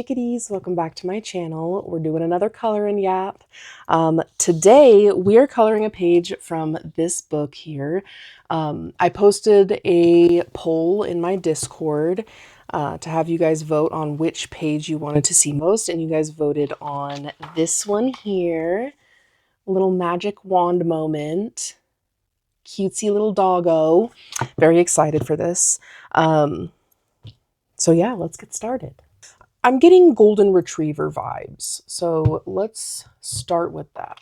chickadees, welcome back to my channel. We're doing another Color Yap. Today we are coloring a page from this book here. I posted a poll in my Discord to have you guys vote on which page you wanted to see most, and you guys voted on this one here. A little magic wand moment. Cutesy little doggo. Very excited for this. So yeah, let's get started. I'm getting golden retriever vibes, so let's start with that.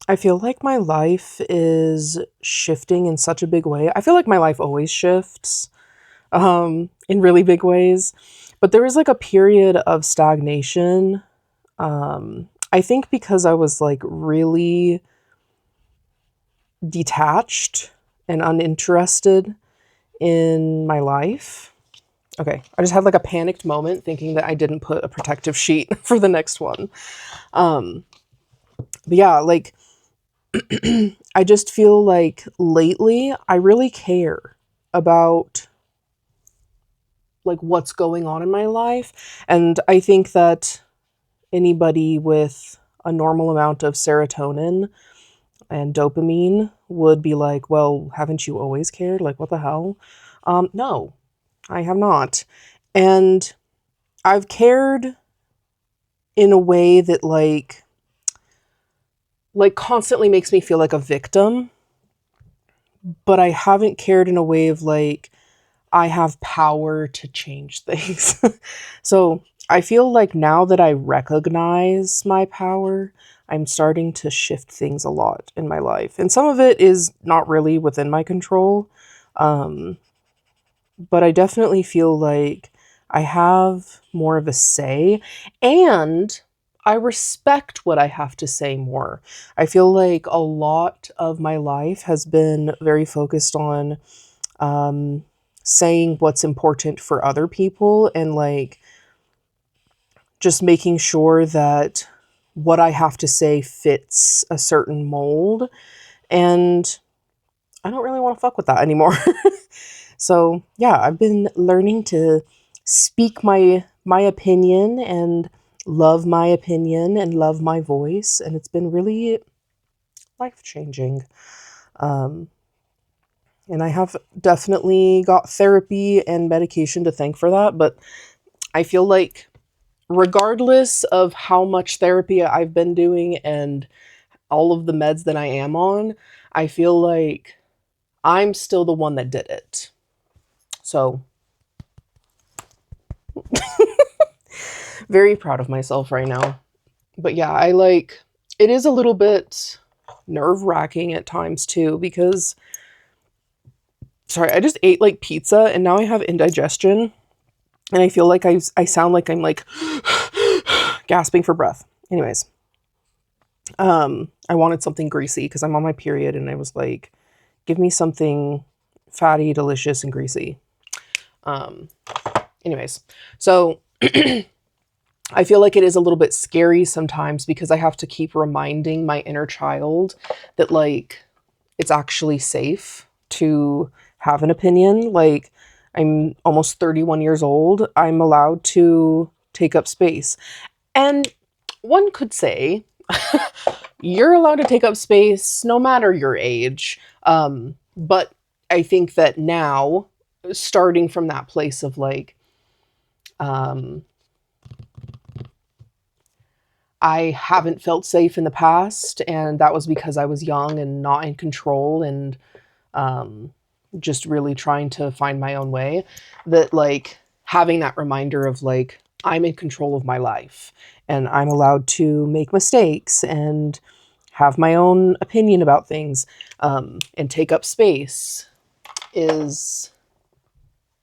I feel like my life is shifting in such a big way. I feel like my life always shifts in really big ways, but there was like a period of stagnation. I think because I was like really detached and uninterested in my life. Okay, I just had like a panicked moment thinking that I didn't put a protective sheet for the next one. But yeah, like I just feel like lately I really care about like what's going on in my life. And I think that anybody with a normal amount of serotonin and dopamine would be like, well, haven't you always cared? Like, what the hell? No, I have not. And I've cared in a way that like constantly makes me feel like a victim, but I haven't cared in a way of like, I have power to change things. So I feel like now that I recognize my power, I'm starting to shift things a lot in my life. And some of it is not really within my control. But I definitely feel like I have more of a say, and I respect what I have to say more. I feel like a lot of my life has been very focused on saying what's important for other people and like just making sure that what I have to say fits a certain mold. And I don't really want to fuck with that anymore. So yeah, I've been learning to speak my opinion and love my opinion and love my voice, and it's been really life-changing. And I have definitely got therapy and medication to thank for that, but I feel like regardless of how much therapy I've been doing and all of the meds that I am on, I feel like I'm still the one that did it. So very proud of myself right now. But yeah, it is a little bit nerve-wracking at times too, because sorry, I just ate like pizza and now I have indigestion and I feel like I sound like I'm like gasping for breath. Anyways, I wanted something greasy because I'm on my period and I was like, give me something fatty, delicious, and greasy. Anyways, so I feel like it is a little bit scary sometimes because I have to keep reminding my inner child that like it's actually safe to have an opinion. Like I'm almost 31 years old. I'm allowed to take up space. And one could say you're allowed to take up space no matter your age. But I think that now, starting from that place of like, I haven't felt safe in the past, and that was because I was young and not in control and just really trying to find my own way. That like having that reminder of like, I'm in control of my life and I'm allowed to make mistakes and have my own opinion about things and take up space is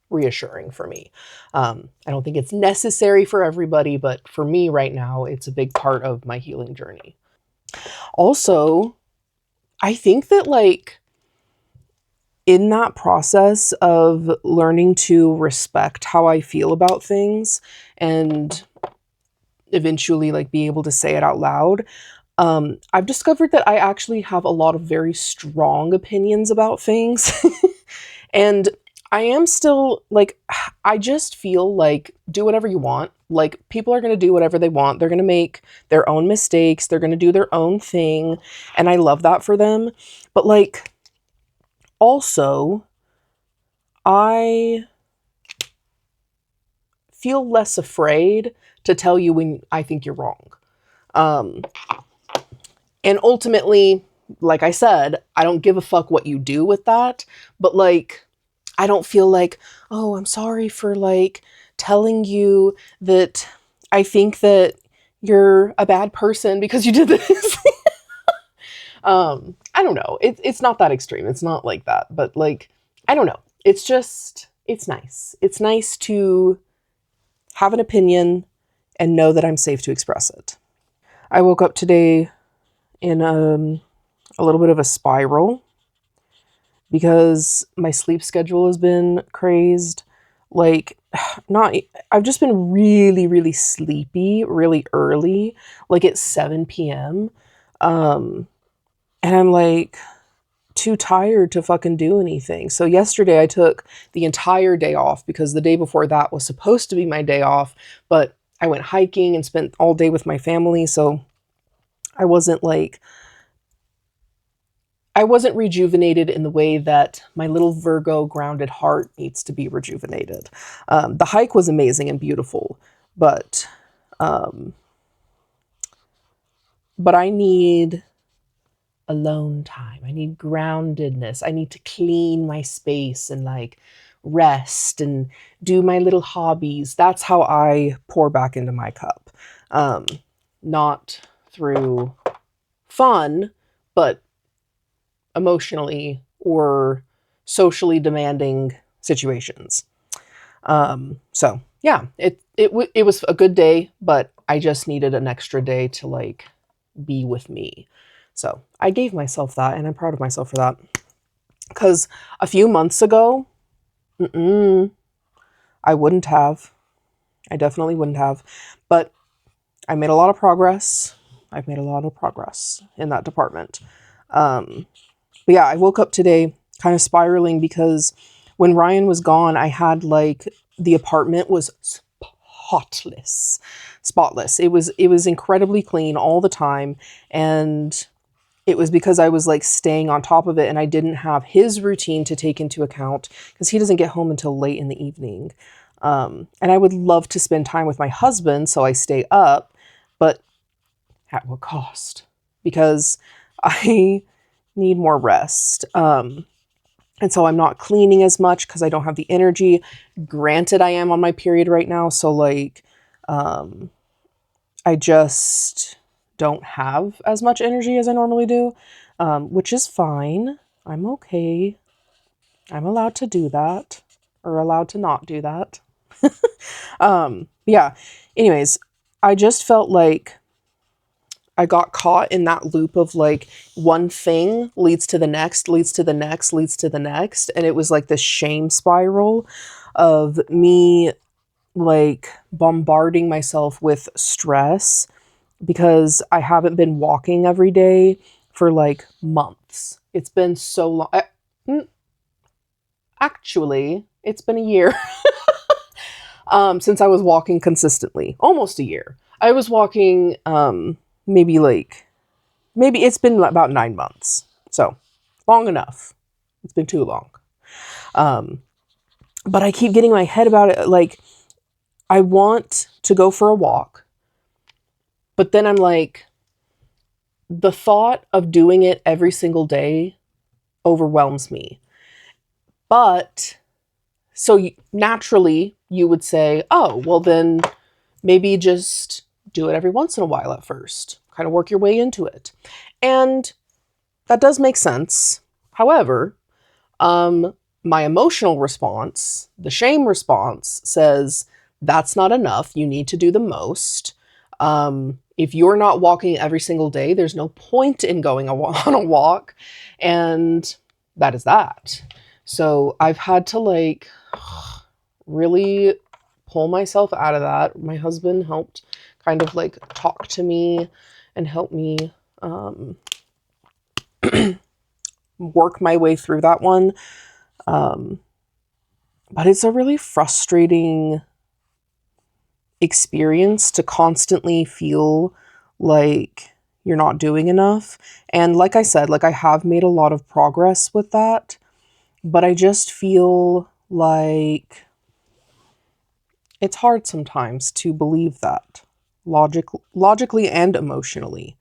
reassuring for me. I don't think it's necessary for everybody, but for me right now, it's a big part of my healing journey. Also, I think that like in that process of learning to respect how I feel about things and eventually like be able to say it out loud, I've discovered that I actually have a lot of very strong opinions about things. And I am still like, I just feel like do whatever you want. Like, people are going to do whatever they want. They're going to make their own mistakes. They're going to do their own thing. And I love that for them. But, like, also, I feel less afraid to tell you when I think you're wrong. Um, and ultimately, like I said, I don't give a fuck what you do with that. But, like, I don't feel like, oh, I'm sorry for like telling you that I think that you're a bad person because you did this. I don't know. It's not that extreme. It's not like that. But like, I don't know. It's just, it's nice. It's nice to have an opinion and know that I'm safe to express it. I woke up today in a little bit of a spiral because my sleep schedule has been crazed. Like, not, I've just been really, really sleepy really early, like at 7 p.m. And I'm like too tired to fucking do anything. So yesterday I took the entire day off because the day before that was supposed to be my day off, but I went hiking and spent all day with my family. So I wasn't like, I wasn't rejuvenated in the way that my little Virgo grounded heart needs to be rejuvenated. The hike was amazing and beautiful, but um, I need alone time. I need groundedness. I need to clean my space and like rest and do my little hobbies. That's how I pour back into my cup. Not through fun, but emotionally or socially demanding situations. So yeah, it was a good day, but I just needed an extra day to like be with me. So I gave myself that, and I'm proud of myself for that. Because a few months ago, I wouldn't have. I definitely wouldn't have. But I made a lot of progress. I've made a lot of progress in that department. But yeah, I woke up today kind of spiraling because when Ryan was gone, I had like the apartment was spotless. It was incredibly clean all the time, and it was because I was like staying on top of it, and I didn't have his routine to take into account because he doesn't get home until late in the evening. And I would love to spend time with my husband, so I stay up, but at what cost? Because I need more rest. And so I'm not cleaning as much because I don't have the energy. Granted, I am on my period right now, so like, I just don't have as much energy as I normally do, which is fine. I'm okay. I'm allowed to do that, or allowed to not do that. Yeah. Anyways, I just felt like I got caught in that loop of like one thing leads to the next, leads to the next, leads to the next. And it was like this shame spiral of me like bombarding myself with stress because I haven't been walking every day for like months. It's been so long. Actually, it's been a year since I was walking consistently. Almost a year. I was walking maybe it's been about 9 months. So long enough. It's been too long. But I keep getting my head about it. Like, I want to go for a walk, but then I'm like, the thought of doing it every single day overwhelms me. But so naturally you would say, oh, well then maybe just do it every once in a while at first, kind of work your way into it. And that does make sense. However, my emotional response, the shame response, says that's not enough. You need to do the most. If you're not walking every single day, there's no point in going on a walk. And that is that. So I've had to like really pull myself out of that. My husband helped kind of like talk to me and help me um, work my way through that one. Um, but it's a really frustrating experience to constantly feel like you're not doing enough. And like I said, like I have made a lot of progress with that, but I just feel like it's hard sometimes to believe that logically and emotionally.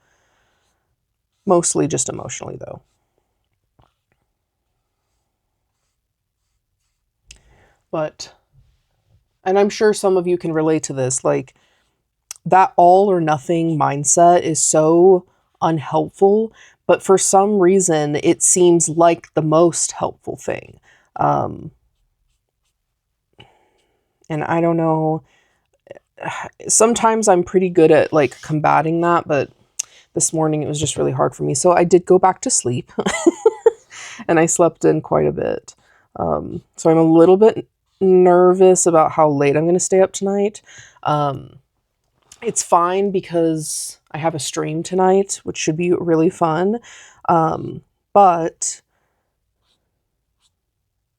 Mostly just emotionally though. But and I'm sure some of you can relate to this, like that all or nothing mindset is so unhelpful, but for some reason it seems like the most helpful thing. Um, and I don't know, sometimes I'm pretty good at like combating that, but this morning it was just really hard for me. So I did go back to sleep and I slept in quite a bit. So I'm a little bit nervous about how late I'm going to stay up tonight. Um, it's fine because I have a stream tonight, which should be really fun. But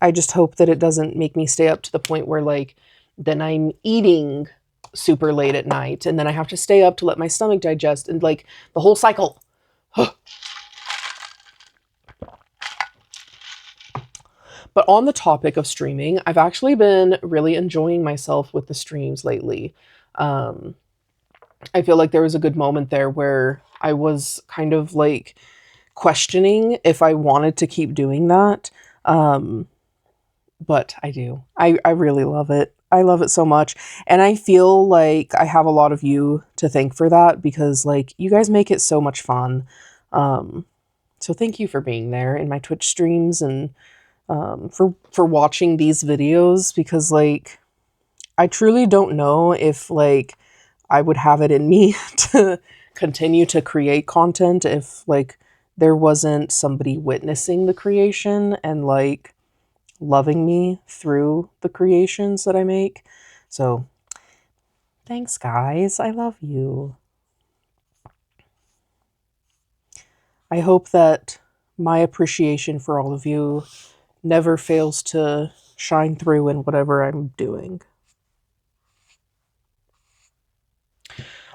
I just hope that it doesn't make me stay up to the point where like then I'm eating super late at night and then I have to stay up to let my stomach digest and like the whole cycle. But on the topic of streaming, I've actually been really enjoying myself with the streams lately. Um, I feel like there was a good moment there where I was kind of like questioning if I wanted to keep doing that. Um, but I do. I really love it. I love it so much. And I feel like I have a lot of you to thank for that because like you guys make it so much fun. Um, so thank you for being there in my Twitch streams and for watching these videos because like I truly don't know if like I would have it in me to continue to create content if like there wasn't somebody witnessing the creation and like loving me through the creations that I make. So thanks guys. I love you. I hope that my appreciation for all of you never fails to shine through in whatever I'm doing.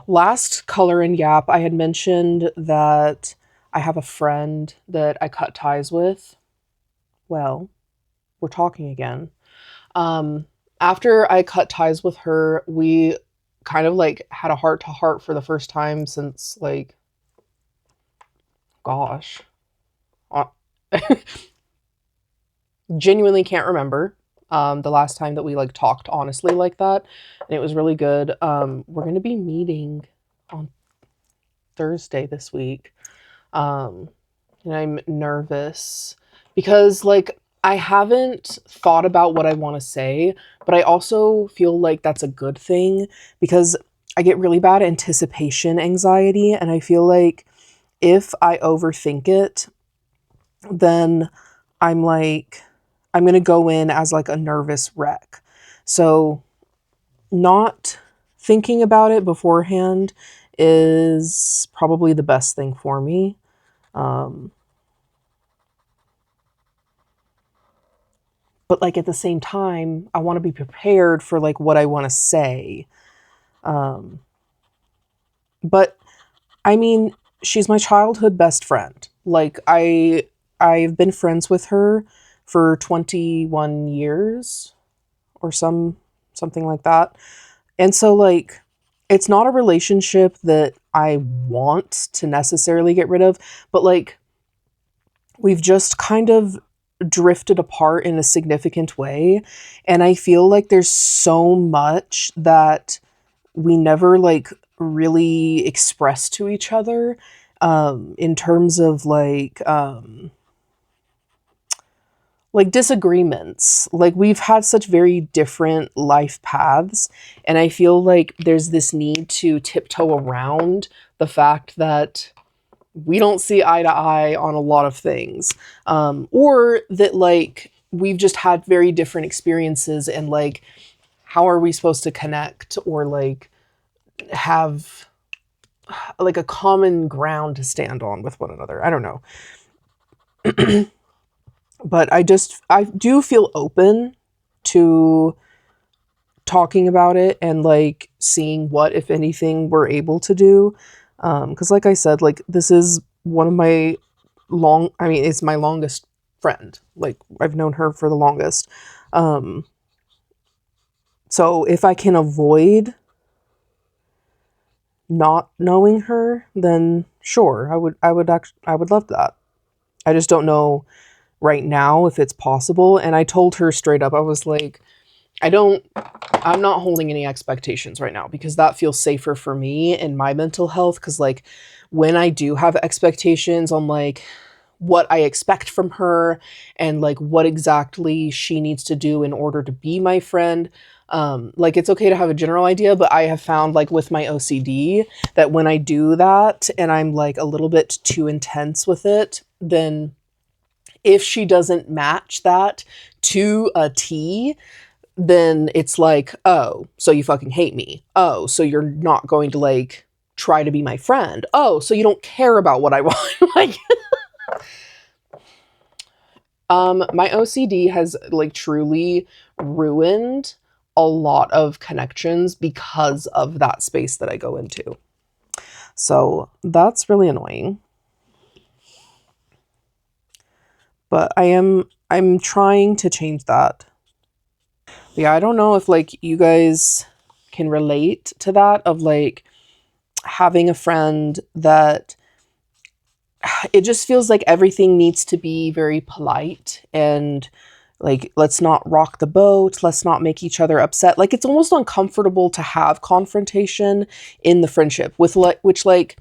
Last Color Yap, I had mentioned that I have a friend that I cut ties with. Well, we're talking again. Um, After I cut ties with her, we kind of like had a heart to heart for the first time since like, gosh, uh, genuinely can't remember the last time that we like talked honestly like that, and it was really good. We're gonna be meeting on Thursday this week. Um, and I'm nervous because like I haven't thought about what I want to say, but I also feel like that's a good thing because I get really bad anticipation anxiety and I feel like if I overthink it, then I'm like I'm going to go in as like a nervous wreck. So not thinking about it beforehand is probably the best thing for me. Um, but like at the same time, I want to be prepared for like what I want to say. Um, but I mean, she's my childhood best friend. Like I've been friends with her for 21 years or something like that. And so like it's not a relationship that I want to necessarily get rid of, but like we've just kind of drifted apart in a significant way. And I feel like there's so much that we never like really express to each other in terms of like disagreements. Like we've had such very different life paths. And I feel like there's this need to tiptoe around the fact that we don't see eye to eye on a lot of things. Or that like we've just had very different experiences and like how are we supposed to connect or like have like a common ground to stand on with one another. I don't know. But I do feel open to talking about it and like seeing what, if anything, we're able to do. Because like I said, like this is one of my I mean, it's my longest friend. Like I've known her for the longest. Um, so if I can avoid not knowing her, then sure, I would love that. I just don't know right now if it's possible. And I told her straight up, I was like, I don't, I'm not holding any expectations right now because that feels safer for me and my mental health. Cause like when I do have expectations on like what I expect from her and like what exactly she needs to do in order to be my friend, like it's okay to have a general idea, but I have found like with my OCD that when I do that and I'm like a little bit too intense with it, then if she doesn't match that to a T, then it's like, oh, so you fucking hate me. Oh, so you're not going to like try to be my friend. Oh, so you don't care about what I want. Like, my OCD has like truly ruined a lot of connections because of that space that I go into. So that's really annoying. But I'm trying to change that. Yeah, I don't know if like you guys can relate to that of like having a friend that it just feels like everything needs to be very polite and like let's not rock the boat, let's not make each other upset. Like it's almost uncomfortable to have confrontation in the friendship with like which like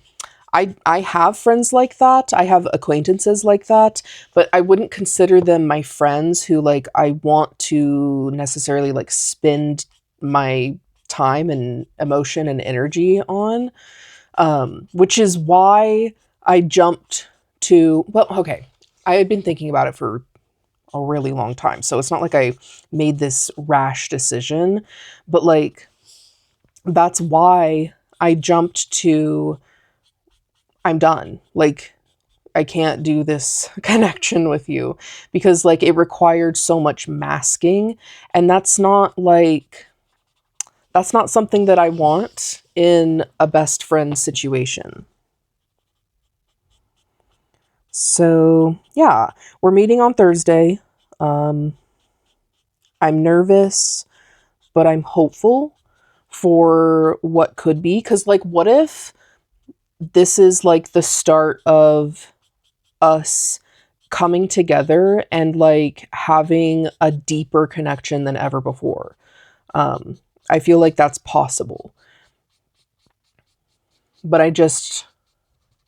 I have friends like that. I have acquaintances like that, but I wouldn't consider them my friends who like I want to necessarily like spend my time and emotion and energy on. Which is why I jumped to, well, okay, I had been thinking about it for a really long time. So it's not like I made this rash decision, but like that's why I jumped to, I'm done. Like, I can't do this connection with you because like it required so much masking. And that's not something that I want in a best friend situation. So, yeah, we're meeting on Thursday. Um, I'm nervous, but I'm hopeful for what could be. Because, like, what if this is like the start of us coming together and like having a deeper connection than ever before? Um, I feel like that's possible. But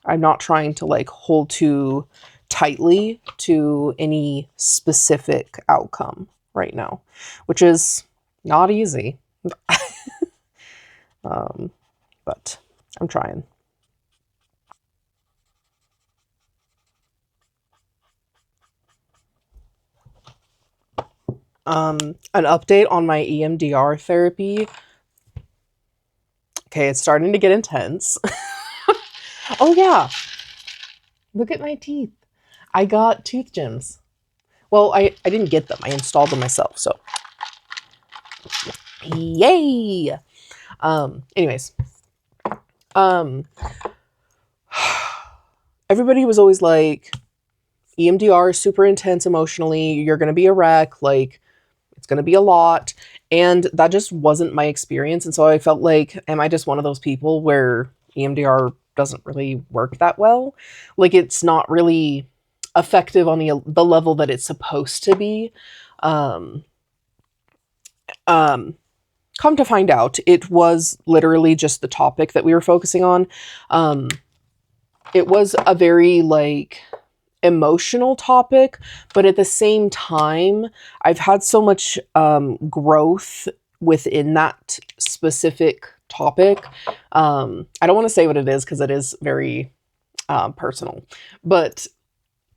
I'm not trying to like hold too tightly to any specific outcome right now, which is not easy. Um, but I'm trying. An update on my EMDR therapy. Okay, it's starting to get intense. Oh yeah, look at my teeth. I got tooth gems. Well, I didn't get them. I installed them myself. So yay. Anyways, um, everybody was always like, EMDR is super intense emotionally. You're going to be a wreck. Like, it's going to be a lot. And that just wasn't my experience. And so I felt like, am I just one of those people where EMDR doesn't really work that well? Like, it's not really effective on the level that it's supposed to be. Um, um, Come to find out, it was literally just the topic that we were focusing on. Um, it was a very like emotional topic, but at the same time, I've had so much growth within that specific topic. I don't want to say what it is because it is very personal, but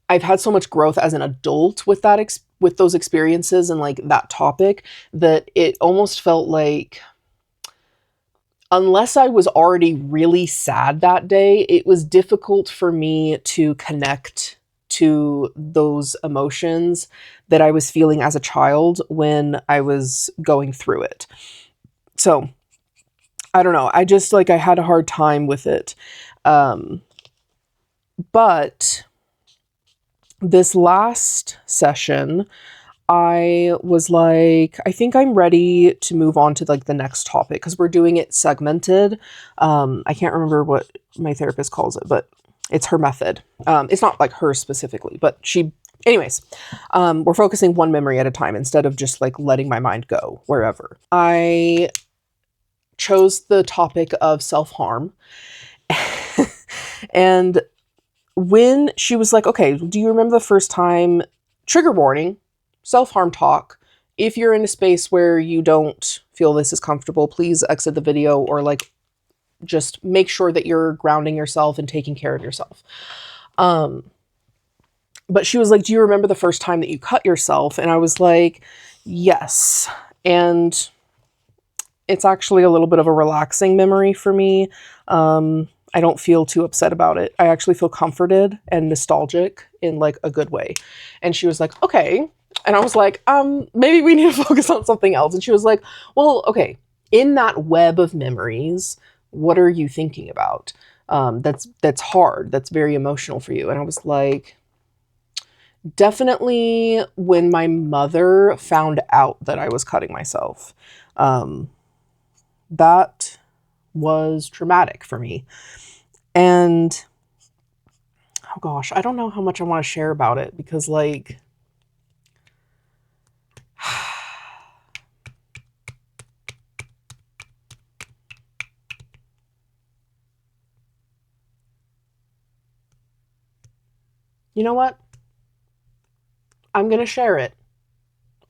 I've had so much growth as an adult with with those experiences and like that topic that it almost felt like unless I was already really sad that day, it was difficult for me to connect to those emotions that I was feeling as a child when I was going through it. So I don't know. I just like, I had a hard time with it. Um, but this last session, I was like, I think I'm ready to move on to like the next topic because we're doing it segmented. I can't remember what my therapist calls it, but it's her method. It's not like her specifically, but anyways, we're focusing one memory at a time instead of just like letting my mind go wherever. I chose the topic of self-harm. And when she was like, okay, do you remember the first time, trigger warning, self-harm talk. If you're in a space where you don't feel this is comfortable, please exit the video or like just make sure that you're grounding yourself and taking care of yourself. But she was like, do you remember the first time that you cut yourself? And I was like, yes. And it's actually a little bit of a relaxing memory for me. I don't feel too upset about it. I actually feel comforted and nostalgic in like a good way. And she was like, okay. And I was like, maybe we need to focus on something else. And she was like, well, okay, in that web of memories, what are you thinking about? That's hard. That's very emotional for you. And I was like, definitely when my mother found out that I was cutting myself. That was traumatic for me. And oh gosh, I don't know how much I want to share about it because like you know what? I'm going to share it.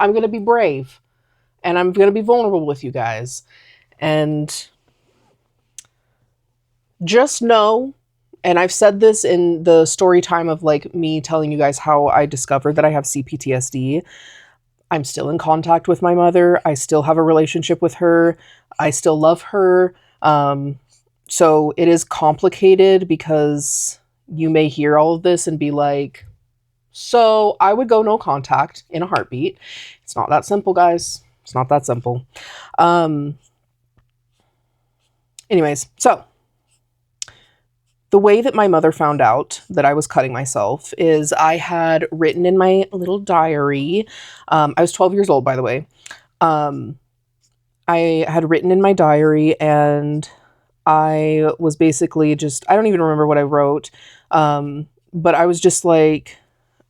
I'm going to be brave and I'm going to be vulnerable with you guys. And just know, and I've said this in the story time of like me telling you guys how I discovered that I have CPTSD. I'm still in contact with my mother. I still have a relationship with her. I still love her. So it is complicated because you may hear all of this and be like, so I would go no contact in a heartbeat. It's not that simple, guys. It's not that simple. Anyways, so the way that my mother found out that I was cutting myself is I had written in my little diary. I was 12 years old, by the way. I had written in my diary and I was basically just, I don't even remember what I wrote. But I was just like,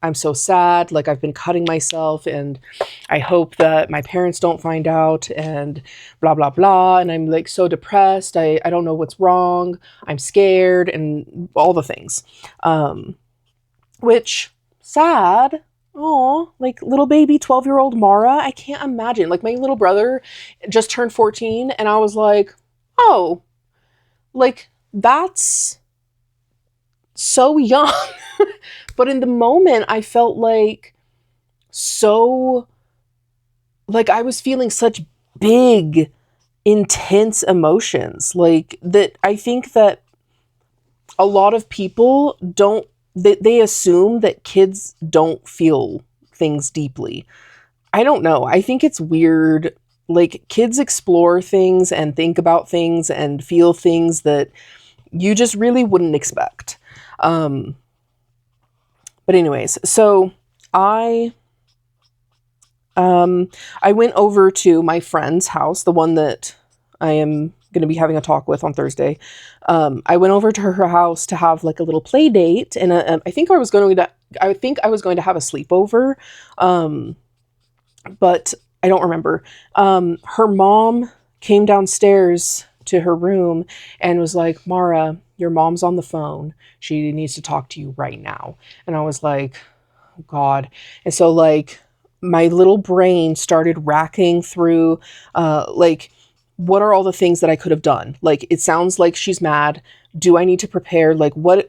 I'm so sad. Like I've been cutting myself and I hope that my parents don't find out and blah, blah, blah. And I'm like so depressed. I don't know what's wrong. I'm scared and all the things. Which sad. Oh, like little baby 12-year-old Mara. I can't imagine. Like my little brother just turned 14 and I was like, oh, like that's so young. But in the moment, I felt like so, like I was feeling such big, intense emotions. Like that, I think that a lot of people don't, they assume that kids don't feel things deeply. I don't know. I think it's weird. Like kids explore things and think about things and feel things that you just really wouldn't expect. But anyways, so I went over to my friend's house, the one that I am going to be having a talk with on Thursday. I went over to her house to have like a little play date, and I think I was going to have a sleepover, but I don't remember. Her mom came downstairs to her room and was like, Mara, your mom's on the phone. She needs to talk to you right now. And I was like, oh God. And so like my little brain started racking through, like, what are all the things that I could have done? Like, it sounds like she's mad. Do I need to prepare? Like, what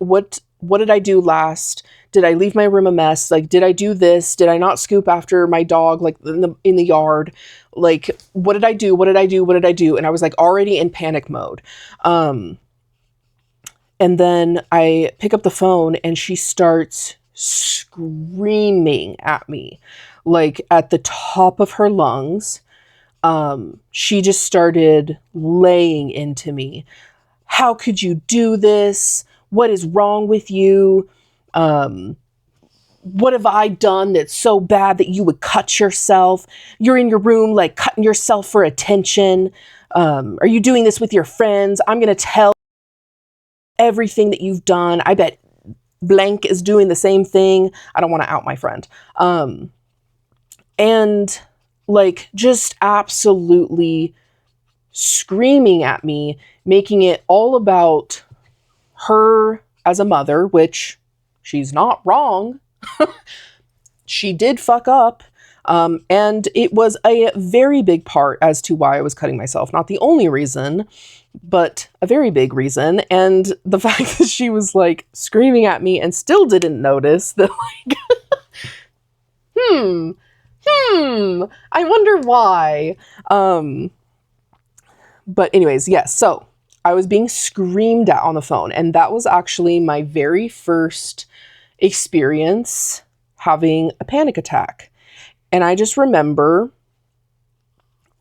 did I do last? Did I leave my room a mess? Like, did I do this? Did I not scoop after my dog, like in the yard? Like, what did I do? What did I do? What did I do? And I was like already in panic mode. And then I pick up the phone and she starts screaming at me, like at the top of her lungs. She just started laying into me. How could you do this? What is wrong with you? What have I done that's so bad that you would cut yourself? You're in your room, like cutting yourself for attention. Are you doing this with your friends? I'm going to tell everything that you've done. I bet blank is doing the same thing. I don't want to out my friend. And like just absolutely screaming at me, making it all about her as a mother, which she's not wrong. She did fuck up. And it was a very big part as to why I was cutting myself. Not the only reason, but a very big reason. And the fact that she was like screaming at me and still didn't notice that, like, I wonder why. But anyways, yes. So I was being screamed at on the phone. And that was actually my very first experience having a panic attack. And I just remember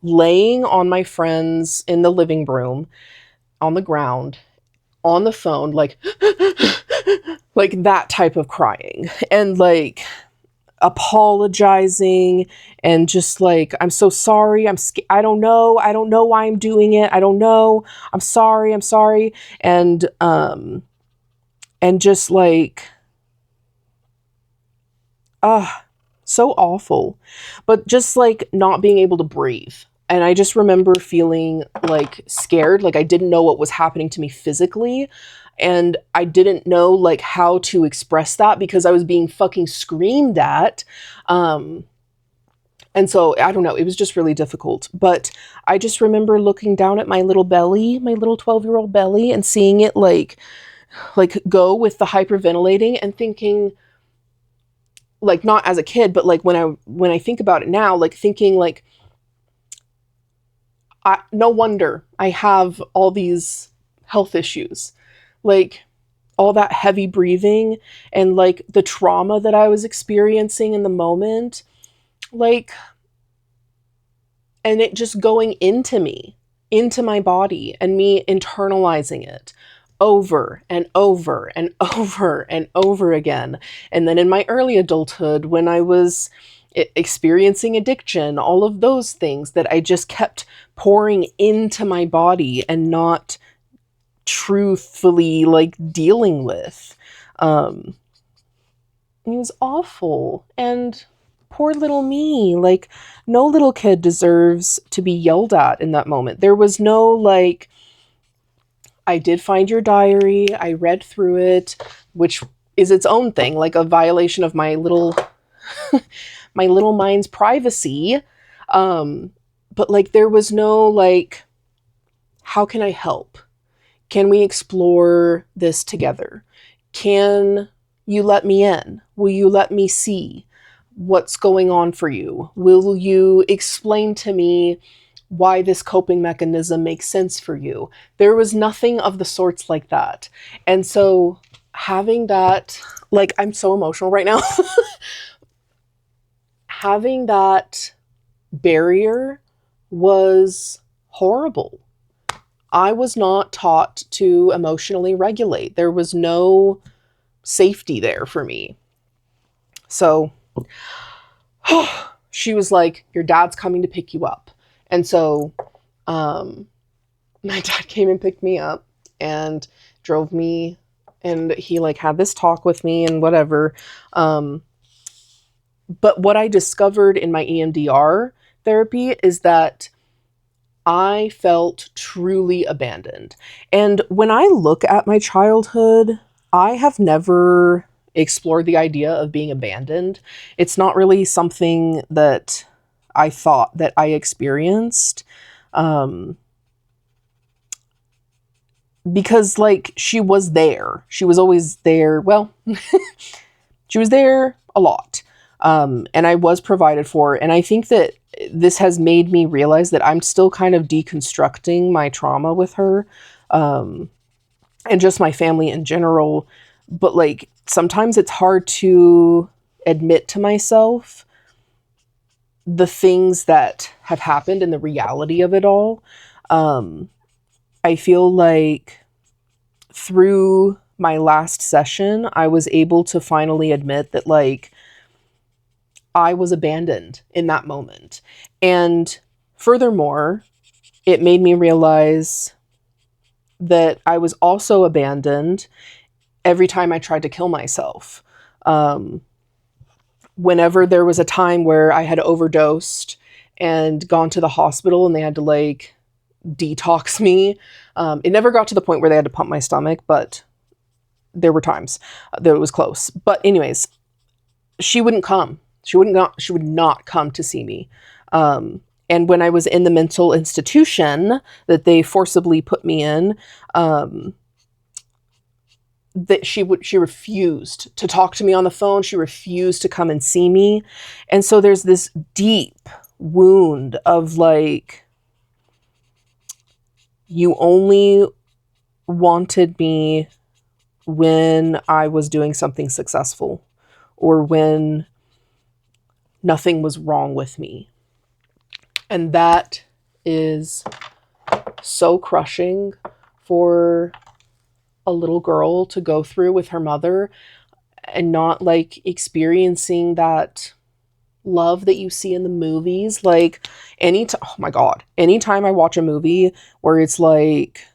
laying on my friends in the living room on the ground on the phone, like, like that type of crying and like apologizing and just like, I'm so sorry. I don't know why I'm doing it. I don't know. I'm sorry. And just like, so awful, but just like not being able to breathe. And I just remember feeling like scared, like I didn't know what was happening to me physically. And I didn't know like how to express that because I was being fucking screamed at. And so I don't know, it was just really difficult. But I just remember looking down at my little belly, my little 12-year-old belly, and seeing it like go with the hyperventilating and thinking, like, not as a kid, but like when I think about it now, like thinking like, no wonder I have all these health issues, like all that heavy breathing and like the trauma that I was experiencing in the moment, like, and it just going into me, into my body, and me internalizing it over and over and over and over again. And then in my early adulthood, when I was experiencing addiction, all of those things that I just kept pouring into my body and not truthfully like dealing with. It was awful. And poor little me, like no little kid deserves to be yelled at in that moment. There was no like, I did find your diary, I read through it, which is its own thing, like a violation of my little my little mind's privacy. But like there was no like, how can I help? Can we explore this together? Can you let me in? Will you let me see what's going on for you? Will you explain to me why this coping mechanism makes sense for you? There was nothing of the sorts like that. And so having that, like, I'm so emotional right now. Having that barrier was horrible. I was not taught to emotionally regulate. There was no safety there for me. So she was like, your dad's coming to pick you up. And so my dad came and picked me up and drove me, and he like had this talk with me and whatever. But what I discovered in my EMDR therapy is that I felt truly abandoned. And when I look at my childhood, I have never explored the idea of being abandoned. It's not really something that I thought that I experienced. Because like she was there. She was always there. Well, She was there a lot. And I was provided for. And I think that this has made me realize that I'm still kind of deconstructing my trauma with her, and just my family in general. But like sometimes it's hard to admit to myself the things that have happened and the reality of it all. I feel like through my last session, I was able to finally admit that like I was abandoned in that moment. And furthermore, it made me realize that I was also abandoned every time I tried to kill myself. Whenever there was a time where I had overdosed and gone to the hospital and they had to like detox me, it never got to the point where they had to pump my stomach, but there were times that it was close. But anyways, she wouldn't come. She would not come to see me. And when I was in the mental institution that they forcibly put me in, that she refused to talk to me on the phone. She refused to come and see me. And so there's this deep wound of like, you only wanted me when I was doing something successful or when nothing was wrong with me. And that is so crushing for a little girl to go through with her mother and not like experiencing that love that you see in the movies. Like oh my God, anytime I watch a movie where it's like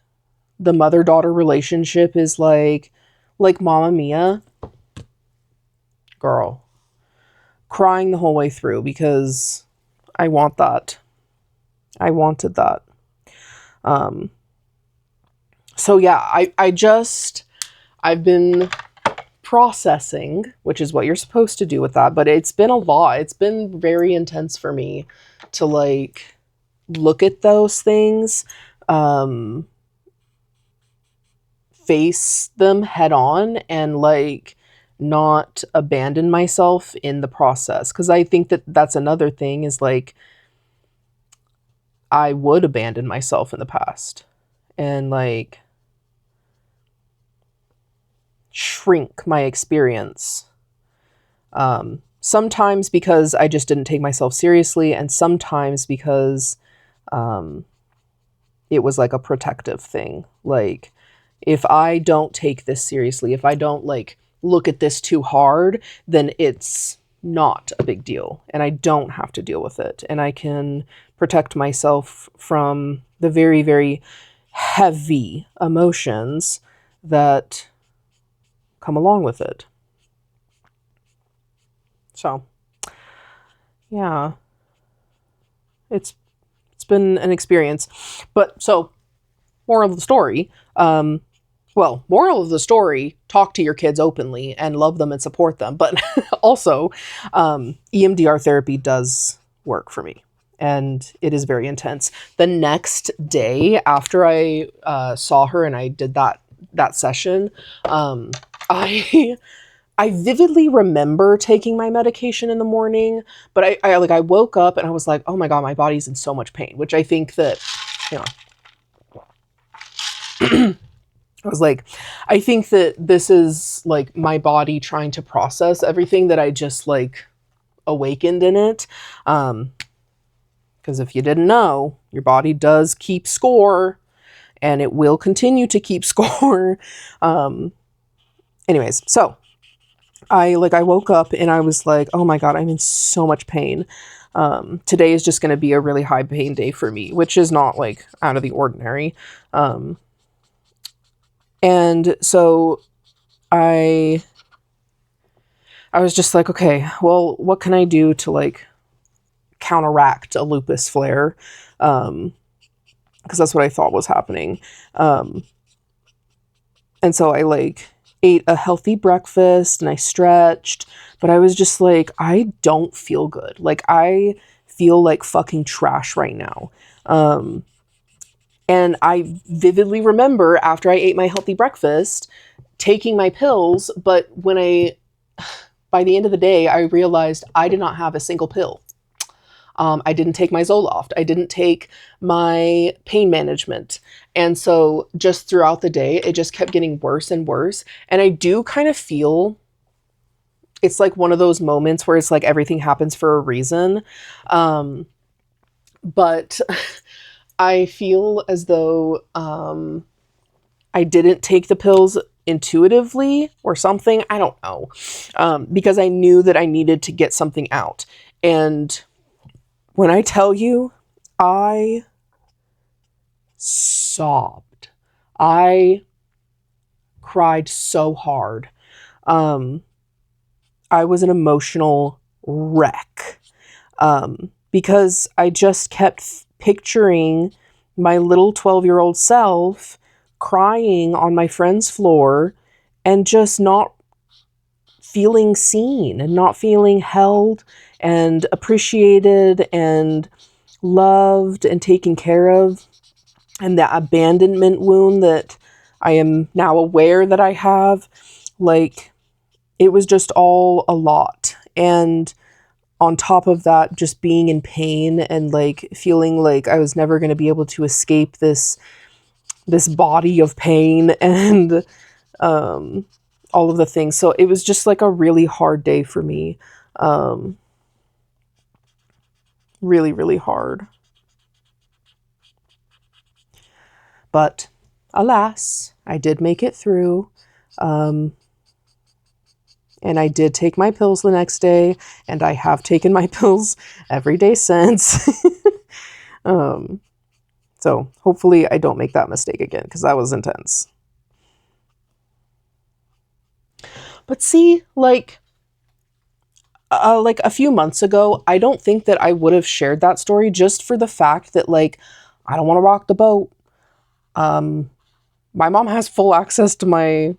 the mother-daughter relationship is like Mamma Mia, girl, crying the whole way through because I want that. I wanted that. So yeah, I've been processing, which is what you're supposed to do with that, but it's been a lot. It's been very intense for me to like look at those things, face them head on and like not abandon myself in the process. Because I think that that's another thing is like I would abandon myself in the past and like shrink my experience. Sometimes because I just didn't take myself seriously, and sometimes because it was like a protective thing. Like, if I don't take this seriously, if I don't like look at this too hard, then it's not a big deal and I don't have to deal with it. And I can protect myself from the very, very heavy emotions that come along with it. So, yeah, it's been an experience. But so, moral of the story, moral of the story, talk to your kids openly and love them and support them. But also, EMDR therapy does work for me. And it is very intense. The next day after I saw her and I did that session, I vividly remember taking my medication in the morning, but I woke up and I was like, oh my God, my body's in so much pain, which I think that, you know, I was like, I think that this is like my body trying to process everything that I just like awakened in it. Because if you didn't know, your body does keep score and it will continue to keep score. Anyways, so I woke up and I was like, oh my God, I'm in so much pain. Today is just going to be a really high pain day for me, which is not like out of the ordinary. And so I was just like, okay, well, what can I do to like counteract a lupus flare? Because that's what I thought was happening. And so I like ate a healthy breakfast and I stretched, but I was just like, I don't feel good. Like I feel like fucking trash right now. And I vividly remember after I ate my healthy breakfast, taking my pills, but when I by the end of the day, I realized I did not have a single pill. I didn't take my Zoloft. I didn't take my pain management. And so just throughout the day, it just kept getting worse and worse. And I do kind of feel it's like one of those moments where it's like everything happens for a reason. But I feel as though I didn't take the pills intuitively or something. I don't know. Because I knew that I needed to get something out. And when I tell you, I sobbed. I cried so hard. I was an emotional wreck. Because I just kept picturing my little 12-year-old self crying on my friend's floor and just not feeling seen and not feeling held and appreciated and loved and taken care of. And that abandonment wound that I am now aware that I have, like, it was just all a lot. And on top of that, just being in pain and like feeling like I was never going to be able to escape this body of pain and all of the things. So it was just like a really hard day for me. Really, really hard. But alas, I did make it through. And I did take my pills the next day, and I have taken my pills every day since. So hopefully I don't make that mistake again, because that was intense. But see, like a few months ago, I don't think that I would have shared that story, just for the fact that, like, I don't want to rock the boat. My mom has full access to my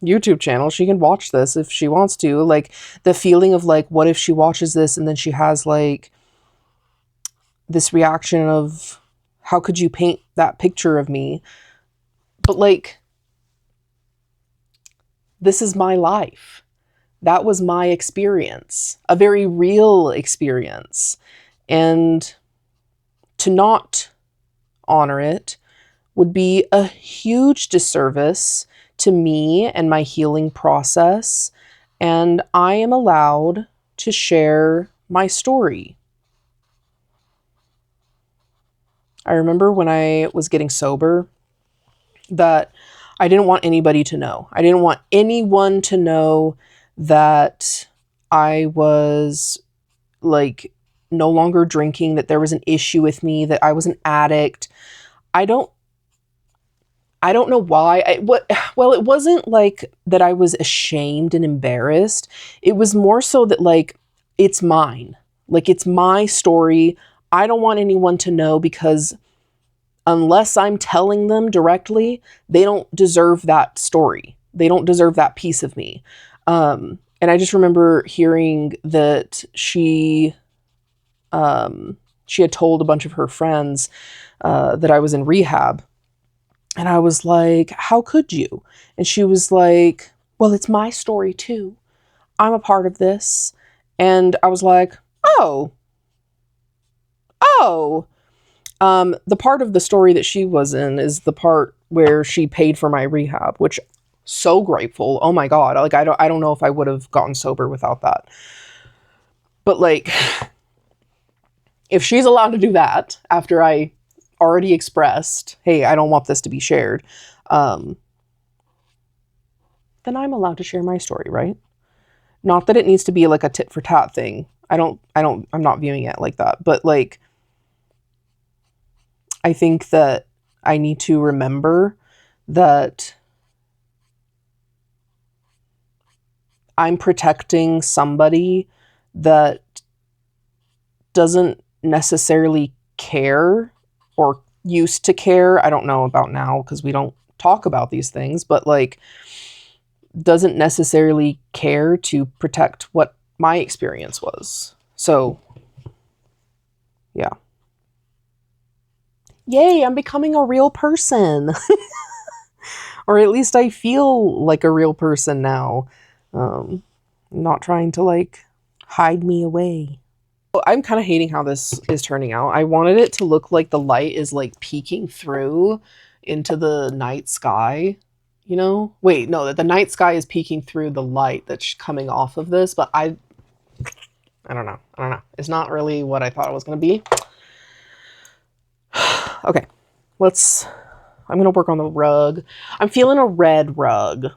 YouTube channel. She can watch this if she wants to. Like, the feeling of like, what if she watches this and then she has like this reaction of, how could you paint that picture of me? But like, this is my life. That was my experience, a very real experience. And to not honor it would be a huge disservice to me and my healing process. And I am allowed to share my story. I remember when I was getting sober that I didn't want anybody to know. I didn't want anyone to know that I was like no longer drinking, that there was an issue with me, that I was an addict. I don't know why. Well, it wasn't like that I was ashamed and embarrassed. It was more so that, like, it's mine. Like, it's my story. I don't want anyone to know, because unless I'm telling them directly, they don't deserve that story. They don't deserve that piece of me. And I just remember hearing that she had told a bunch of her friends that I was in rehab. And I was like, how could you? And she was like, well, it's my story too. I'm a part of this. And I was like, oh. The part of the story that she was in is the part where she paid for my rehab, which, so grateful. Oh my God. Like, I don't know if I would have gotten sober without that. But like, if she's allowed to do that after I already expressed, hey, I don't want this to be shared, then I'm allowed to share my story, right? Not that it needs to be like a tit for tat thing. I'm not viewing it like that. But like, I think that I need to remember that I'm protecting somebody that doesn't necessarily care, or used to care. I don't know about now, because we don't talk about these things, but like, doesn't necessarily care to protect what my experience was. So, yeah. Yay, I'm becoming a real person. Or at least I feel like a real person now. I'm not trying to like hide me away. I'm kind of hating how this is turning out. I wanted it to look like the light is like peeking through into the night sky, you know? Wait, no, that the night sky is peeking through the light that's coming off of this, but I don't know. I don't know. It's not really what I thought it was going to be. Okay, I'm going to work on the rug. I'm feeling a red rug.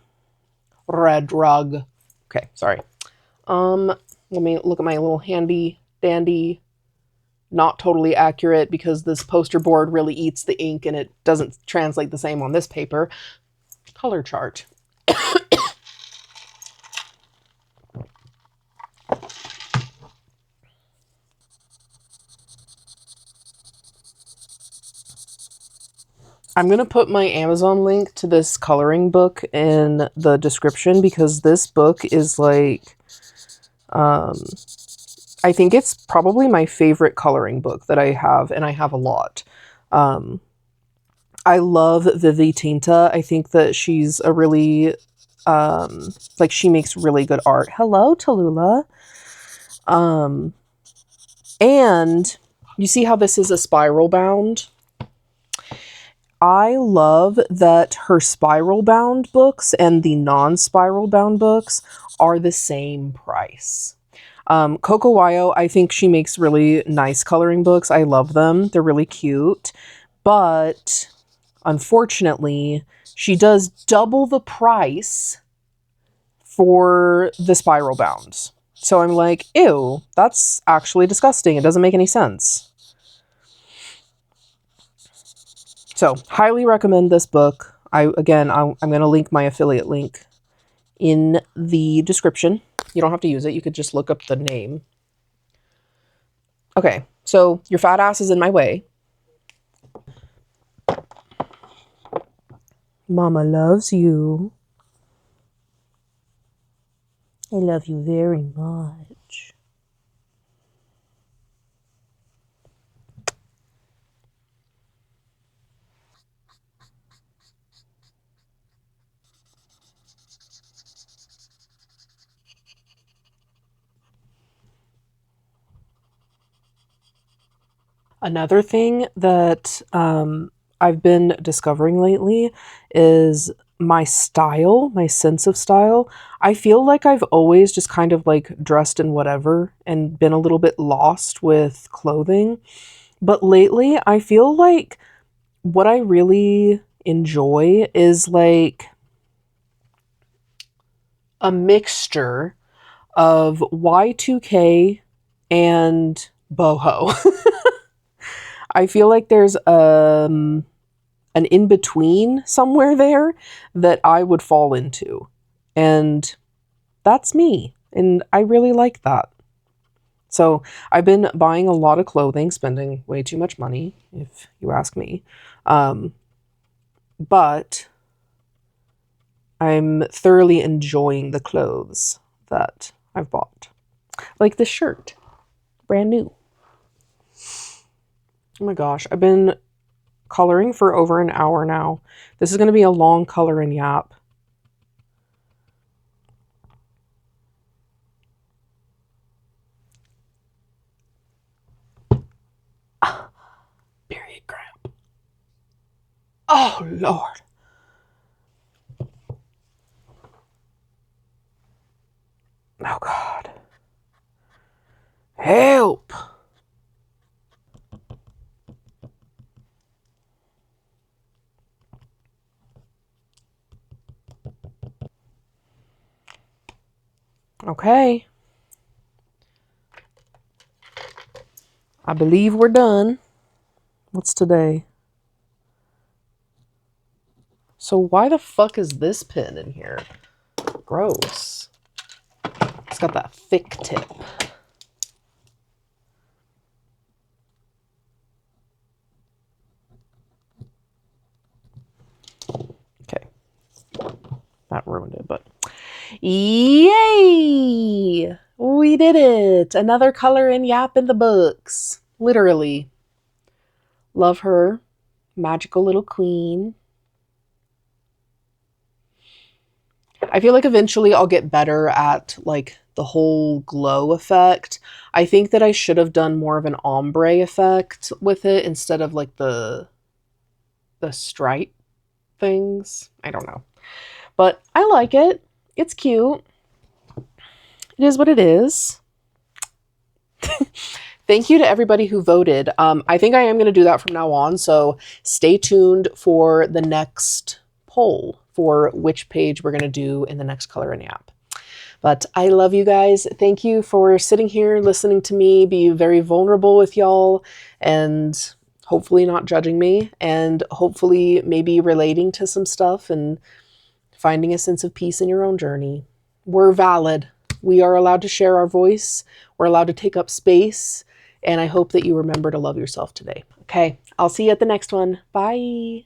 Red rug. Okay, sorry. Let me look at my little handy dandy, not totally accurate because this poster board really eats the ink and it doesn't translate the same on this paper. Color chart. I'm going to put my Amazon link to this coloring book in the description because this book is like, I think it's probably my favorite coloring book that I have, and I have a lot. I love Vivi Tinta. I think that she's a really, like she makes really good art. Hello, Tallulah. And you see how this is a spiral bound? I love that her spiral bound books and the non-spiral bound books are the same price. Coco Wyo, I think she makes really nice coloring books. I love them. They're really cute. But unfortunately, she does double the price for the spiral bounds. So I'm like, ew, that's actually disgusting. It doesn't make any sense. So, highly recommend this book. I'm going to link my affiliate link in the description. You don't have to use it. You could just look up the name. Okay, so your fat ass is in my way. Mama loves you. I love you very much. Another thing that I've been discovering lately is my style, my sense of style. I feel like I've always just kind of like dressed in whatever and been a little bit lost with clothing. But lately, I feel like what I really enjoy is like a mixture of Y2K and boho. I feel like there's an in between somewhere there that I would fall into. And that's me. And I really like that. So I've been buying a lot of clothing, spending way too much money, if you ask me. But I'm thoroughly enjoying the clothes that I've bought. Like this shirt, brand new. Oh my gosh, I've been coloring for over an hour now. This is going to be a long color and yap. Period cramp. Oh, Lord. Oh, God. Help. Okay. I believe we're done. What's today? So why the fuck is this pin in here? Gross. It's got that thick tip. Okay. That ruined it, but yay! We did it! Another color and yap in the books. Literally. Love her. Magical little queen. I feel like eventually I'll get better at like the whole glow effect. I think that I should have done more of an ombre effect with it instead of like the stripe things. I don't know. But I like it. It's cute. It is what it is. Thank you to everybody who voted. I think I am going to do that from now on. So stay tuned for the next poll for which page we're going to do in the next Color Yap. But I love you guys. Thank you for sitting here listening to me be very vulnerable with y'all and hopefully not judging me and hopefully maybe relating to some stuff and finding a sense of peace in your own journey. We're valid. We are allowed to share our voice. We're allowed to take up space. And I hope that you remember to love yourself today. Okay, I'll see you at the next one. Bye.